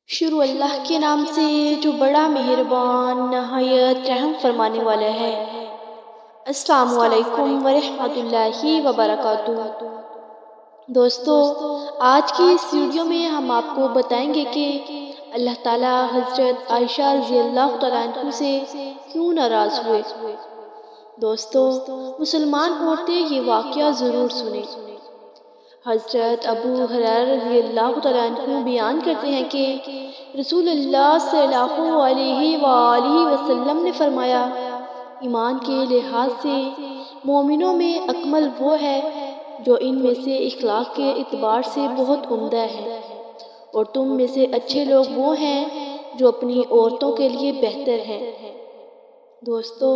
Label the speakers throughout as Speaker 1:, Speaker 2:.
Speaker 1: شروع اللہ کے نام سے جو بڑا مہربان نہایت رحم فرمانے والا ہے۔ السلام علیکم ورحمۃ اللہ وبرکاتہ۔ دوستو، آج کی اس ویڈیو میں ہم آپ کو بتائیں گے کہ اللہ تعالیٰ حضرت عائشہ رضی اللہ تعالیٰ عنہ سے کیوں ناراض ہوئے۔ دوستو، مسلمان عورتیں یہ واقعہ ضرور سنیں۔ حضرت ابو ہریرہ رضی اللہ تعالیٰ عنہ بیان کرتے ہیں کہ رسول اللہ صلی اللہ علیہ وآلہ وسلم نے فرمایا، ایمان کے لحاظ سے مومنوں میں اکمل وہ ہے جو ان میں سے اخلاق کے اعتبار سے بہت عمدہ ہے، اور تم میں سے اچھے لوگ وہ ہیں جو اپنی عورتوں کے لیے بہتر ہیں۔ دوستو،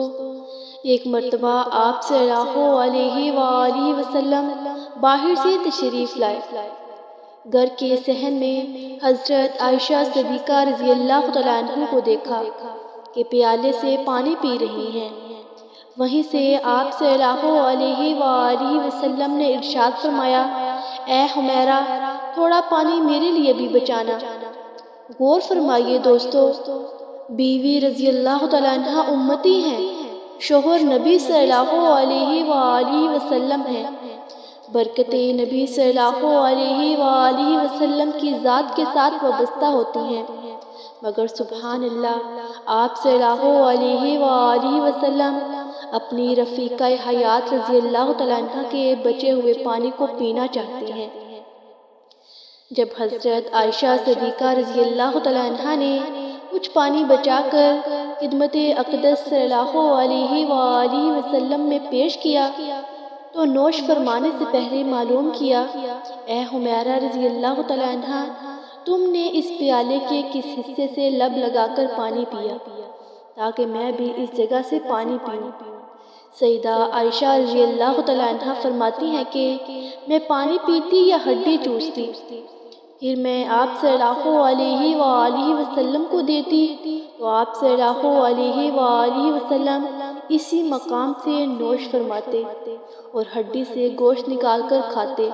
Speaker 1: ایک مرتبہ آپ صلی اللہ علیہ وآلہ وسلم باہر سے تشریف لائے۔ گھر کے صحن میں حضرت عائشہ صدیقہ رضی اللہ تعالیٰ عنہ کو دیکھا کہ پیالے سے پانی پی رہی ہیں۔ وہیں سے آپ صلی اللہ علیہ وآلہ وسلم نے ارشاد فرمایا، اے حمیرہ، تھوڑا پانی میرے لیے بھی بچانا۔ غور فرمائیے دوستو، بیوی رضی اللہ تعالیٰ عنہ امتی ہیں، شوہر نبی صلی اللہ علیہ وآلہ وسلم ہیں۔ برکتیں نبی صلی اللہ علیہ وآلہ وسلم کی ذات کے ساتھ وابستہ ہوتی ہیں، مگر سبحان اللہ، آپ صلی اللہ علیہ وآلہ وسلم اپنی رفیقہ حیات رضی اللہ تعالیٰ عنہ کے بچے ہوئے پانی کو پینا چاہتی ہیں۔ جب حضرت عائشہ صدیقہ رضی اللہ تعالیٰ عنہ نے کچھ پانی بچا کر خدمت اقدس صلی اللہ علیہ وآلہ وسلم میں پیش کیا تو نوش فرمانے سے پہلے معلوم کیا، اے حمیرہ رضی اللہ تعالیٰ عنہ، تم نے اس پیالے کے کس حصے سے لب لگا کر پانی پیا تاکہ میں بھی اس جگہ سے پانی پیوں۔ سیدہ عائشہ رضی اللہ تعالیٰ عنہ فرماتی ہیں کہ میں پانی پیتی یا ہڈی چوستی، پھر میں آپ صلی اللہ علیہ وآلہ وسلم کو دیتی تو آپ صلی اللہ علیہ وآلہ وسلم اسی مقام سے نوش فرماتے اور ہڈی سے گوشت نکال کر کھاتے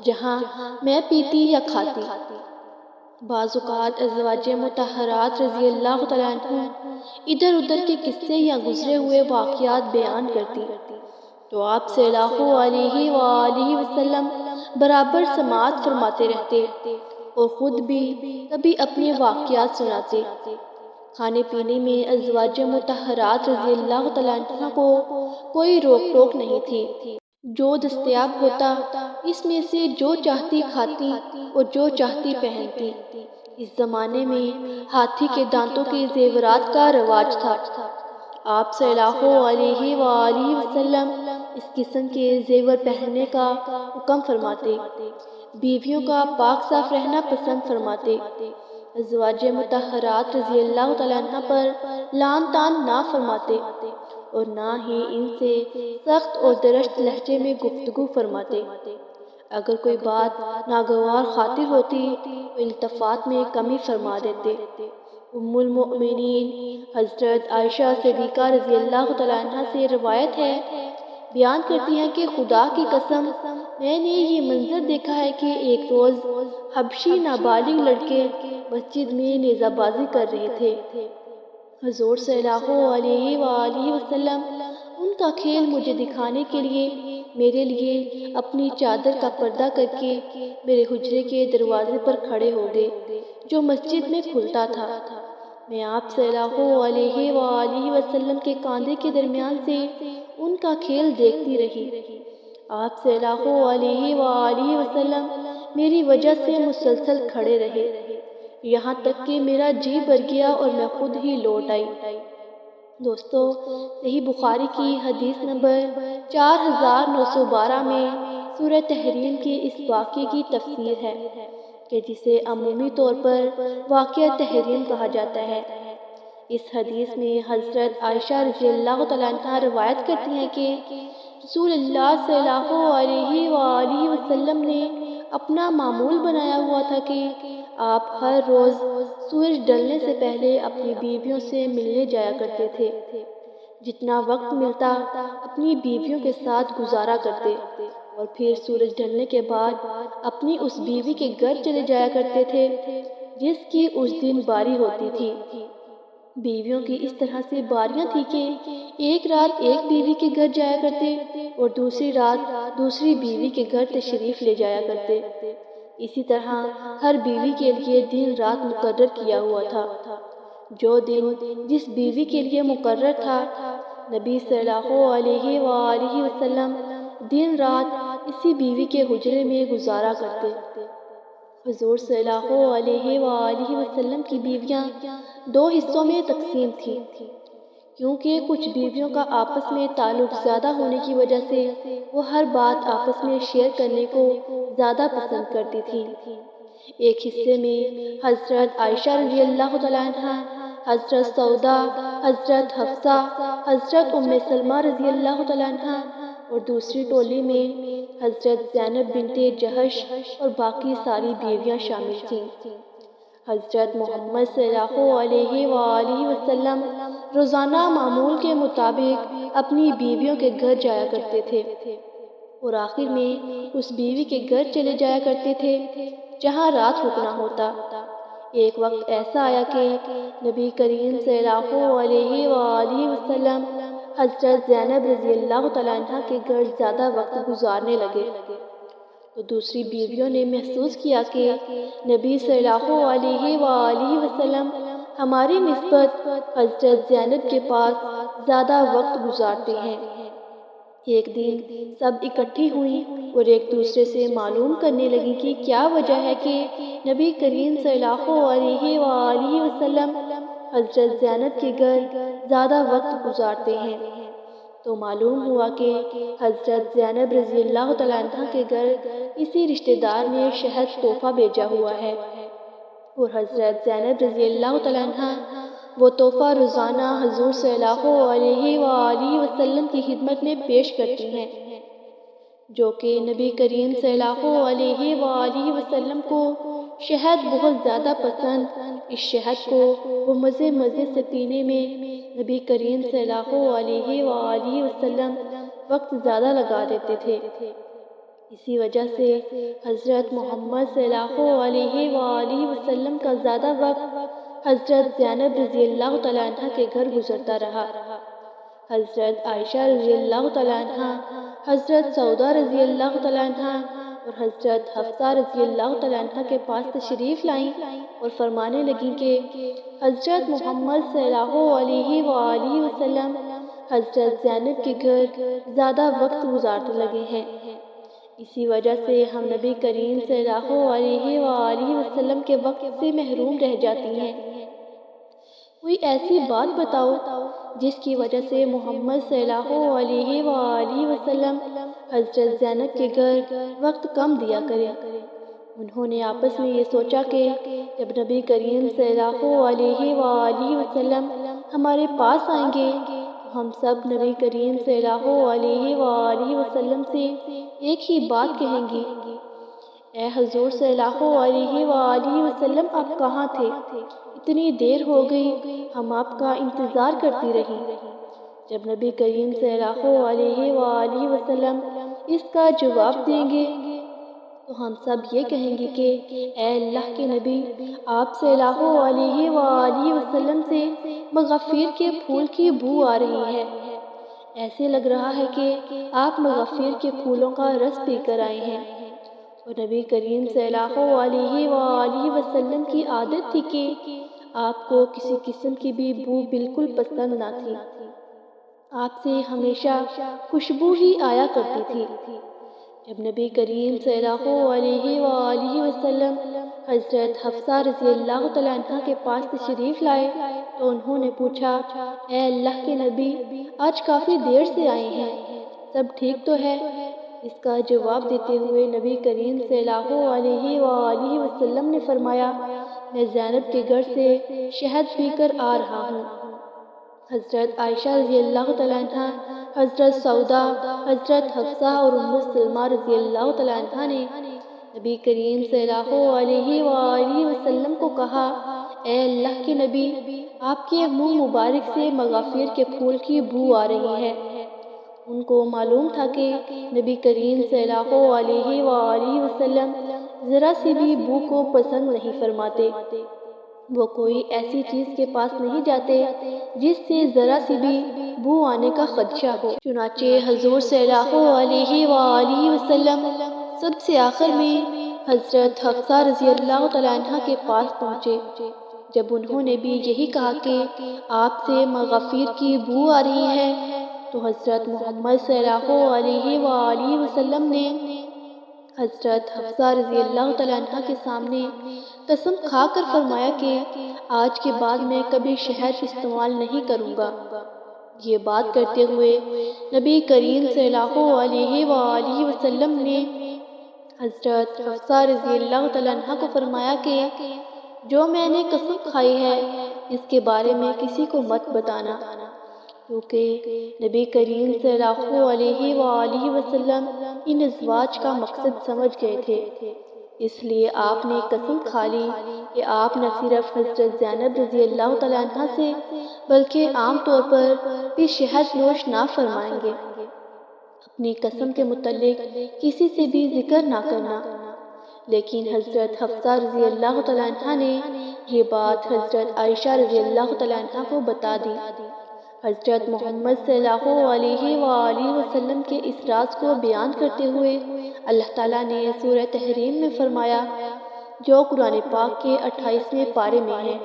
Speaker 1: جہاں میں پیتی یا کھاتی۔ بعض اوقات ازواج مطہرات رضی اللہ تعالیٰ عنہ ادھر ادھر کے قصے یا گزرے ہوئے واقعات بیان کرتی تو آپ صلی اللہ علیہ وآلہ وسلم برابر سماعت فرماتے رہتے اور خود بھی کبھی اپنے واقعات سناتے۔ کھانے پینے میں ازواج مطہرات رضی اللہ تعالیٰ عنہ کو کوئی روک ٹوک نہیں تھی، جو دستیاب ہوتا اس میں سے جو چاہتی کھاتی اور جو چاہتی پہنتی۔ اس زمانے میں ہاتھی کے دانتوں کے زیورات کا رواج تھا۔ آپ صلی اللہ علیہ وآلہ وسلم اس قسم کے زیور پہننے کا حکم فرماتے، بیویوں کا پاک صاف رہنا پسند فرماتے، ازواج مطہرات رضی اللہ تعالیٰ عنہ پر لعن طعن نہ فرماتے اور نہ ہی ان سے سخت اور درشت لہجے میں گفتگو فرماتے۔ اگر کوئی بات ناگوار خاطر ہوتی تو التفات میں کمی فرما دیتے۔ ام المؤمنین حضرت عائشہ صدیقہ رضی اللہ تعالیٰ عنہ سے روایت ہے، بیان کرتی ہیں کہ خدا کی قسم، میں نے یہ منظر دیکھا ہے کہ ایک روز حبشی نابالغ لڑکے مسجد میں نیزہ بازی کر رہے تھے۔ حضور صلی اللہ علیہ وآلہ وسلم ان کا کھیل مجھے دکھانے کے لیے میرے لیے اپنی چادر کا پردہ کر کے میرے حجرے کے دروازے پر کھڑے ہو گئے جو مسجد میں کھلتا تھا۔ میں آپ صلی اللہ علیہ وآلہ وسلم کے کاندھے کے درمیان سے ان کا کھیل دیکھتی رہی۔ آپ صلی اللہ علیہ وآلہ وسلم میری وجہ سے مسلسل کھڑے رہے، یہاں تک کہ میرا جی بھر گیا اور میں خود ہی لوٹ آئی۔ دوستو، صحیح بخاری کی حدیث نمبر 4912 میں سورہ تحریم کے اس واقعے کی تفسیر ہے کہ جسے عمومی طور پر واقعہ تحریم کہا جاتا ہے۔ اس حدیث میں حضرت عائشہ رضی اللہ تعالیٰ عنہ روایت کرتی ہیں کہ رسول اللہ صلی اللہ علیہ وآلہ وسلم نے اپنا معمول بنایا ہوا تھا کہ آپ ہر روز سورج ڈلنے سے پہلے اپنی بیویوں سے ملنے جایا کرتے تھے، جتنا وقت ملتا اپنی بیویوں کے ساتھ گزارا کرتے اور پھر سورج ڈھلنے کے بعد اپنی اس بیوی کے گھر چلے جایا کرتے تھے جس کی اس دن باری ہوتی تھی۔ بیویوں کی اس طرح سے باریاں تھی کہ ایک رات ایک بیوی کے گھر جایا کرتے اور دوسری رات دوسری بیوی کے گھر تشریف لے جایا کرتے۔ اسی طرح ہر بیوی کے لیے دن رات مقرر کیا ہوا تھا۔ جو دن جس بیوی کے لیے مقرر تھا، نبی صلی اللہ علیہ وآلہ وسلم دن رات اسی بیوی کے حجرے میں گزارا کرتے۔ حضور صلی اللہ علیہ وآلہ وسلم کی بیویاں دو حصوں میں تقسیم تھیں، کیونکہ کچھ بیویوں کا آپس میں تعلق زیادہ ہونے کی وجہ سے وہ ہر بات آپس میں شیئر کرنے کو زیادہ پسند کرتی تھیں۔ ایک حصے میں حضرت عائشہ رضی اللہ تعالیٰ عنہ، حضرت سودا، حضرت حفصہ، حضرت ام سلمہ رضی اللہ تعالیٰ عنہ، اور دوسری ٹولی میں حضرت زینب بنت جہش اور باقی ساری بیویاں شامل تھیں۔ حضرت محمد صلی اللہ علیہ وآلہ وسلم روزانہ معمول کے مطابق اپنی بیویوں کے گھر جایا کرتے تھے اور آخر میں اس بیوی کے گھر چلے جایا کرتے تھے جہاں رات رکنا ہوتا۔ ایک وقت ایسا آیا کہ نبی کریم صلی اللہ علیہ وآلہ وسلم حضرت زینب رضی اللہ تعالیٰ عنہ کے گھر زیادہ وقت گزارنے لگے تو دوسری بیویوں نے محسوس کیا کہ نبی صلی اللہ علیہ وآلہ وسلم ہماری نسبت حضرت زینب کے پاس زیادہ وقت گزارتے ہیں۔ ایک دن سب اکٹھی ہوئیں اور ایک دوسرے سے معلوم کرنے لگیں کہ کیا وجہ ہے کہ نبی کریم صلی اللہ علیہ وآلہ وسلم حضرت زینب کے گھر زیادہ وقت گزارتے ہیں۔ تو معلوم ہوا کہ حضرت زینب رضی اللہ تعالیٰ عنہ کے گھر کسی رشتہ دار نے شہد تحفہ بھیجا ہوا ہے اور حضرت زینب رضی اللہ تعالیٰ عنہ وہ تحفہ روزانہ حضور صلی اللہ علیہ وآلہ وسلم کی خدمت میں پیش کرتی ہیں، جو کہ نبی کریم صلی اللہ علیہ وآلہ وسلم کو شہد بہت زیادہ پسند۔ اس شہد کو وہ مزے مزے سے پینے میں نبی کریم صلی اللہ علیہ وآلہ وسلم وقت زیادہ لگا دیتے تھے۔ اسی وجہ سے حضرت محمد صلی اللہ علیہ وآلہ وسلم کا زیادہ وقت حضرت زینب رضی اللہ تعالیٰ عنہ کے گھر گزرتا رہا۔ حضرت عائشہ رضی اللہ تعالیٰ عنہ، حضرت سودا رضی اللہ تعالیٰ عنہ اور حضرت حفصہ رضی اللہ تعالیٰ عنہ کے پاس تشریف لائیں اور فرمانے لگیں کہ حضرت محمد صلی اللہ علیہ وآلہ وسلم حضرت زینب کے گھر زیادہ وقت گزارنے لگے ہیں، اسی وجہ سے ہم نبی کریم صلی اللہ علیہ وآلہ وسلم کے وقت سے محروم رہ جاتی ہیں۔ کوئی ایسی بات بتاؤ جس کی وجہ سے محمد صلی اللہ علیہ وآلہ وسلم حضرت زینب کے گھر وقت کم دیا کرے۔ انہوں نے آپس میں یہ سوچا کہ جب نبی کریم صلی اللہ علیہ وآلہ وسلم ہمارے پاس آئیں گے تو ہم سب نبی کریم صلی اللہ علیہ وآلہ وسلم سے ایک ہی بات کہیں گے، اے حضور صلی اللہ علیہ وآلہ وسلم آپ کہاں تھے؟ اتنی دیر ہو گئی، ہم آپ کا انتظار کرتی رہی۔ جب نبی کریم صلی اللہ علیہ وآلہ وسلم اس کا جواب دیں گے تو ہم سب یہ کہیں گے کہ اے اللہ کے نبی، آپ صلی اللہ علیہ وآلہ وسلم سے مغفر کے پھول کی بو آ رہی ہے، ایسے لگ رہا ہے کہ آپ مغفر کے پھولوں کا رس پی کر آئے ہیں۔ اور نبی کریم صلی اللہ علیہ وآلہ وسلم کی عادت تھی کہ آپ کو کسی قسم کی بھی بو بالکل پسند نہ تھی، آپ سے ہمیشہ خوشبو ہی آیا کرتی تھی۔ جب نبی کریم صلی اللہ علیہ وآلہ وسلم حضرت حفصہ رضی اللہ تعالیٰ عنہ کے پاس تشریف لائے تو انہوں نے پوچھا، اے اللہ کے نبی، آج کافی دیر سے آئے ہیں، سب ٹھیک تو ہے؟ اس کا جواب دیتے ہوئے نبی کریم صلی اللہ علیہ وآلہ وسلم نے فرمایا، میں زینب کے گھر سے شہد پی کر آ رہا ہوں۔ حضرت عائشہ رضی اللہ تعالیٰ عنہ، حضرت سودا، حضرت حفصہ اور ام سلمہ رضی اللہ تعالیٰ عنہ نے نبی کریم صلی اللہ علیہ وآلہ وسلم کو کہا، اے اللہ کے نبی، آپ کے منہ مبارک سے مغافیر کے پھول کی بو آ رہی ہے۔ ان کو معلوم تھا کہ نبی کریم صلی اللہ علیہ وآلہ وسلم ذرا سی بھی بو کو پسند نہیں فرماتے۔ وہ کوئی ایسی چیز کے پاس نہیں جاتے جس سے ذرا سی بھی بو آنے کا خدشہ ہو۔ چنانچہ حضور صلی اللہ علیہ وآلہ وسلم سب سے آخر میں حضرت حفصہ رضی اللہ تعالیٰ عنہ کے پاس پہنچے۔ جب انہوں نے بھی یہی کہا کہ آپ سے مغفر کی بو آ رہی ہے، تو حضرت محمد صلی اللہ علیہ وآلہ وسلم نے حضرت حفصہ رضی اللہ تعالیٰ عنہ کے سامنے قسم کھا کر فرمایا کہ آج کے بعد میں کبھی شہد استعمال نہیں کروں گا۔ یہ بات کرتے ہوئے نبی کریم صلی اللہ علیہ وآلہ وسلم نے حضرت حفصہ رضی اللہ تعالیٰ عنہ کو فرمایا کہ جو میں نے قسم کھائی ہے اس کے بارے میں کسی کو مت بتانا، کیونکہ نبی کریم صلی اللہ علیہ وآلہ وسلم ان ازواج کا مقصد سمجھ گئے تھے، اس لیے آپ نے قسم کھا لی کہ آپ نہ صرف حضرت زینب رضی اللہ تعالیٰ عنہ سے بلکہ عام طور پر بھی شہد نوش نہ فرمائیں گے۔ اپنی قسم کے متعلق کسی سے بھی ذکر نہ کرنا۔ لیکن حضرت حفصہ رضی اللہ تعالیٰ عنہ نے یہ بات حضرت عائشہ رضی اللہ تعالیٰ عنہ کو بتا دی۔ حضرت محمد صلی اللہ علیہ وآلہ وسلم کے اس راز کو بیان کرتے ہوئے اللہ تعالیٰ نے سورہ تحریم میں فرمایا، جو قرآن پاک کے 28ویں پارے میں ہے،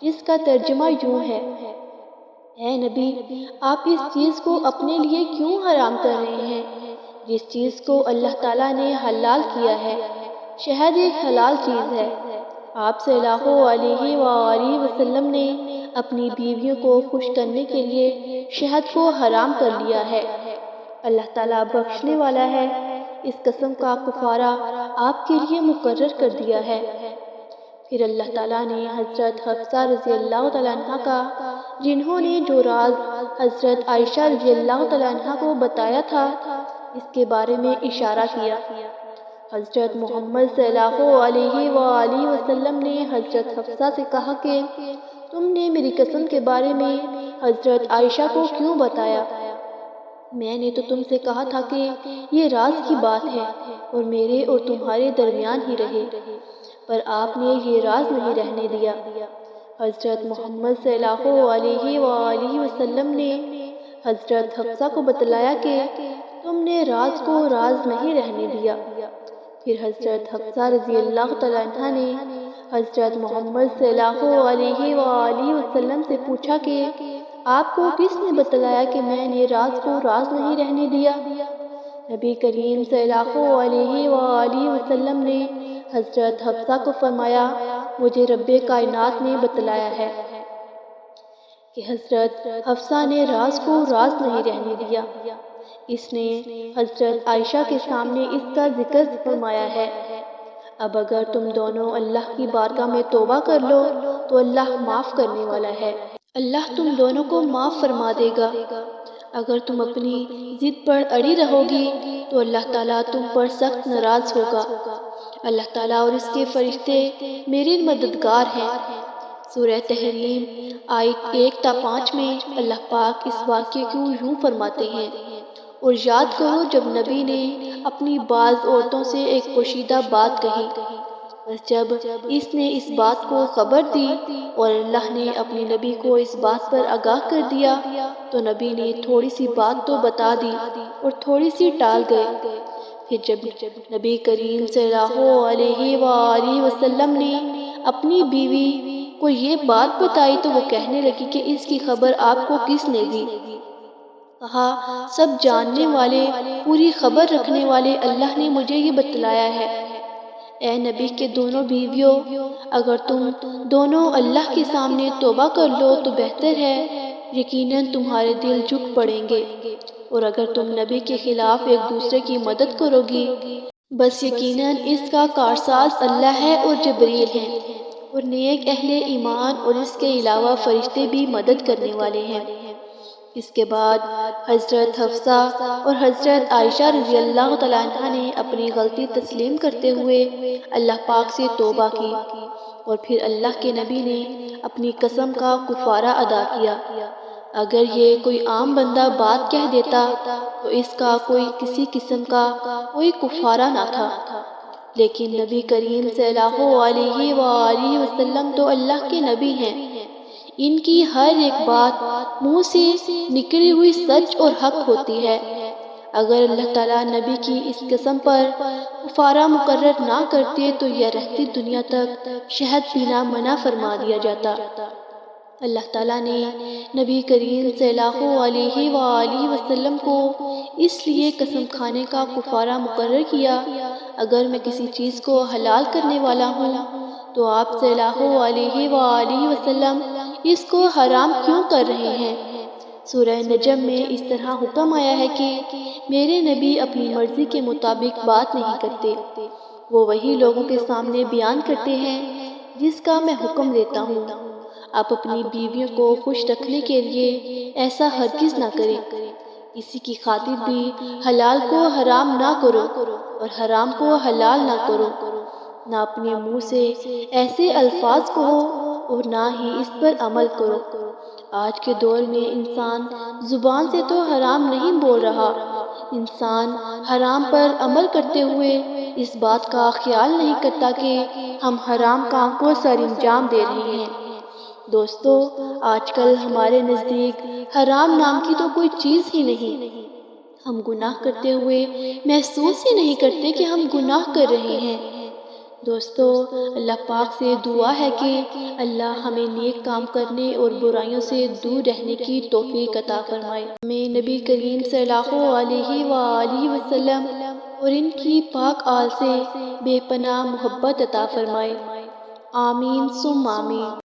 Speaker 1: جس کا ترجمہ یوں ہے: اے نبی، آپ اس چیز کو اپنے لیے کیوں حرام کر رہے ہیں جس چیز کو اللہ تعالیٰ نے حلال کیا ہے؟ شہد ایک حلال چیز ہے۔ آپ صلی اللہ علیہ وآلہ وسلم نے اپنی بیویوں کو خوش کرنے کے لیے شہد کو حرام کر لیا ہے۔ اللہ تعالیٰ بخشنے والا ہے، اس قسم کا کفارہ آپ کے لیے مقرر کر دیا ہے۔ پھر اللہ تعالیٰ نے حضرت حفصہ رضی اللہ تعالیٰ عنہ کا، جنہوں نے جو راز حضرت عائشہ رضی اللہ تعالیٰ عنہ کو بتایا تھا، اس کے بارے میں اشارہ کیا۔ حضرت محمد صلی اللہ علیہ وآلہ وسلم نے حضرت حفصہ سے کہا کہ تم نے میری قسم کے بارے میں حضرت عائشہ کو کیوں بتایا؟ میں نے تو تم سے کہا تھا کہ یہ راز کی بات ہے اور میرے اور تمہارے درمیان ہی رہے، پر آپ نے یہ راز نہیں رہنے دیا۔ حضرت محمد صلی اللہ علیہ وآلہ وسلم نے حضرت حفصہ کو بتلایا کہ تم نے راز کو راز نہیں رہنے دیا۔ پھر حضرت حفصہ رضی اللہ تعالیٰ عنہ نے حضرت محمد صلی اللہ علیہ وآلہ وسلم سے پوچھا کہ آپ کو کس نے بتلایا کہ میں نے راز کو راز نہیں رہنے دیا؟ نبی کریم صلی اللہ علیہ وآلہ وسلم نے حضرت حفصہ کو فرمایا، مجھے رب کائنات نے بتلایا ہے کہ حضرت حفصہ نے راز کو راز نہیں رہنے دیا۔ اس نے حضرت عائشہ کے سامنے اس کا ذکر فرمایا ہے۔ اب اگر تم دونوں اللہ کی بارگاہ میں توبہ کر لو تو اللہ معاف کرنے والا ہے، اللہ تم دونوں کو معاف فرما دے گا۔ اگر تم اپنی ضد پر اڑی رہو گی تو اللہ تعالیٰ تم پر سخت ناراض ہوگا۔ اللہ تعالیٰ اور اس کے فرشتے میرے مددگار ہیں۔ سورہ تحریم آیت 1 تا 5 میں اللہ پاک اس واقعے کو یوں فرماتے ہیں، اور یاد کرو جب نبی نے اپنی بعض عورتوں سے ایک پوشیدہ بات کہی، بس جب اس نے اس بات کو خبر دی اور اللہ نے اپنے نبی کو اس بات پر آگاہ کر دیا تو نبی نے تھوڑی سی بات تو بتا دی اور تھوڑی سی ٹال گئے۔ پھر جب نبی کریم صلی اللہ علیہ وآلہ وسلم نے اپنی بیوی کو یہ بات بتائی تو وہ کہنے لگی کہ اس کی خبر آپ کو کس نے دی؟ کہا، سب جاننے والے، پوری خبر رکھنے والے اللہ نے مجھے یہ بتلایا ہے۔ اے نبی کے دونوں بیویوں، اگر تم دونوں اللہ کے سامنے توبہ کر لو تو بہتر ہے، یقیناً تمہارے دل جھک پڑیں گے، اور اگر تم نبی کے خلاف ایک دوسرے کی مدد کرو گی، بس یقیناً اس کا کارساز اللہ ہے اور جبریل ہیں، اور نیک اہل ایمان اور اس کے علاوہ فرشتے بھی مدد کرنے والے ہیں۔ اس کے بعد حضرت حفصہ اور حضرت عائشہ رضی اللہ تعالیٰ عنہ نے اپنی غلطی تسلیم کرتے ہوئے اللہ پاک سے توبہ کی، اور پھر اللہ کے نبی نے اپنی قسم کا کفارہ ادا کیا۔ اگر یہ کوئی عام بندہ بات کہہ دیتا تو اس کا کوئی کسی قسم کا کوئی کفارہ نہ تھا، لیکن نبی کریم صلی اللہ علیہ وآلہ وسلم تو اللہ کے نبی ہیں، ان کی ہر ایک بات منہ سے نکلی ہوئی سچ اور حق ہوتی ہے۔ اگر اللہ تعالیٰ نبی کی اس قسم پر کفارہ مقرر نہ کرتے تو یہ رہتی دنیا تک شہد پینا منع فرما دیا جاتا۔ اللہ تعالیٰ نے نبی کریم صلی اللہ علیہ وآلہ وسلم کو اس لیے قسم کھانے کا کفارہ مقرر کیا، اگر میں کسی چیز کو حلال کرنے والا ہوں تو آپ صلی اللہ علیہ وآلہ وسلم اس کو حرام کیوں کر رہے ہیں؟ سورہ نجم میں اس طرح حکم آیا ہے کہ میرے نبی اپنی مرضی کے مطابق بات نہیں کرتے، وہ وہی لوگوں کے سامنے بیان کرتے ہیں جس کا میں حکم دیتا ہوں۔ آپ اپنی بیویوں کو خوش رکھنے کے لیے ایسا ہرگز نہ کریں، کسی کی خاطر بھی حلال کو حرام نہ کرو اور حرام کو حلال نہ کرو، نہ اپنے منہ سے ایسے الفاظ کہو اور نہ ہی اس پر عمل کرو۔ آج کے دور میں انسان زبان سے تو حرام نہیں بول رہا، انسان حرام پر عمل کرتے ہوئے اس بات کا خیال نہیں کرتا کہ ہم حرام کام کو سر انجام دے رہے ہیں۔ دوستو، آج کل ہمارے نزدیک حرام نام کی تو کوئی چیز ہی نہیں۔ ہم گناہ کرتے ہوئے محسوس ہی نہیں کرتے کہ ہم گناہ کر رہے ہیں۔ دوستو، اللہ پاک سے دعا ہے کہ اللہ ہمیں نیک کام کرنے اور برائیوں سے دور رہنے کی توفیق عطا فرمائے۔ ہمیں نبی کریم صلی اللہ علیہ وآلہ وسلم اور ان کی پاک آل سے بے پناہ محبت عطا فرمائے۔ آمین ثم آمین۔